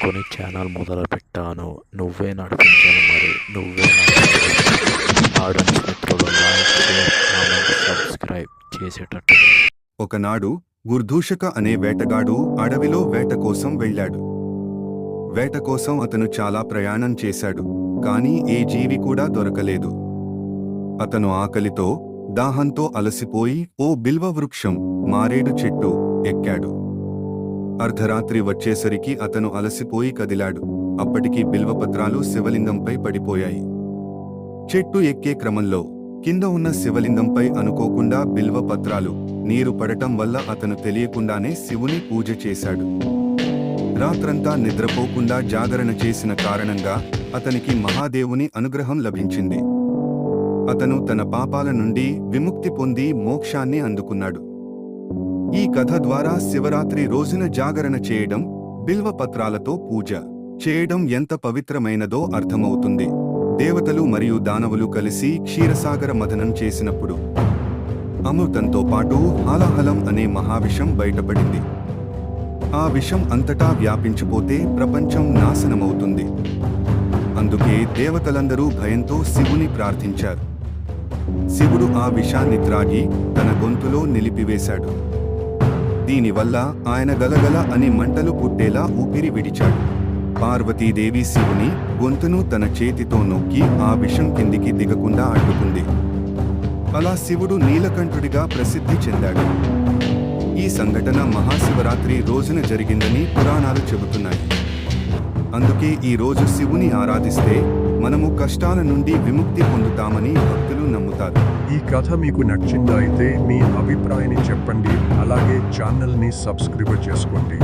అనుకుని ఛానల్ మొదలుపెట్టాను. నువ్వే నడిపించాను మరి. నువ్వే ఆడియన్స్ మిత్రులు లైక్, షేర్, కామెంట్, సబ్స్క్రైబ్ చేసేటట్టు. ఒకనాడు గుర్ధూషక అనే వేటగాడు అడవిలో వేట కోసం వెళ్ళాడు. వేట కోసం అతను చాలా ప్రయాణం చేశాడు, కానీ ఏ జీవి కూడా దొరకలేదు. అతను ఆకలితో, దాహంతో అలసిపోయి ఓ బిల్వ వృక్షం, మారేడు చెట్టు ఎక్కాడు. అర్ధరాత్రి వచ్చేసరికి అతను అలసిపోయి కదిలాడు. అప్పటికి బిల్వపత్రాలు శివలింగంపై పడిపోయాయి. చెట్టు ఎక్కే క్రమంలో కింద ఉన్న శివలింగంపై అనుకోకుండా బిల్వపత్రాలు నీరు పడటం వల్ల అతను తెలియకుండానే శివుని పూజ చేశాడు. రాత్రంతా నిద్రపోకుండా జాగరణ చేసిన కారణంగా అతనికి మహాదేవుని అనుగ్రహం లభించింది. అతను తన పాపాల నుండి విముక్తి పొంది మోక్షాన్ని అందుకున్నాడు. ఈ కథ ద్వారా శివరాత్రి రోజున జాగరణ చేయడం, బిల్వపత్రాలతో పూజ చేయడం ఎంత పవిత్రమైనదో అర్థమవుతుంది. దేవతలు మరియు దానవులు కలిసి క్షీరసాగర మథనం చేసినప్పుడు అమృతంతో పాటు హాలాహలం అనే మహావిషం బయటపడింది. ఆ విషం అంతటా వ్యాపించిపోతే ప్రపంచం నాశనమవుతుంది. అందుకే దేవతలందరూ భయంతో శివుని ప్రార్థించారు. శివుడు ఆ విషాన్ని త్రాగి తన గొంతులో నిలిపివేశాడు. దీనివల్ల ఆయన గలగల అని మంటలు పుట్టేలా ఊపిరి విడిచాడు. పార్వతీదేవి శివుని గొంతును తన చేతితో నొక్కి ఆ విషం కిందికి దిగకుండా అడ్డుకుంది. అలా శివుడు నీలకంఠుడిగా ప్రసిద్ధి చెందాడు. ఈ సంఘటన మహాశివరాత్రి రోజున జరిగిందని పురాణాలు చెబుతున్నాయి. అందుకే ఈ రోజు శివుని ఆరాధిస్తే మనము కష్టాల నుండి విముక్తి పొందుతామని భక్తులు నమ్ముతారు. ఈ కథ మీకు నచ్చిందా? అయితే మీ అభిప్రాయాన్ని చెప్పండి. అలాగే ఛానల్ని సబ్స్క్రైబ్ చేసుకోండి.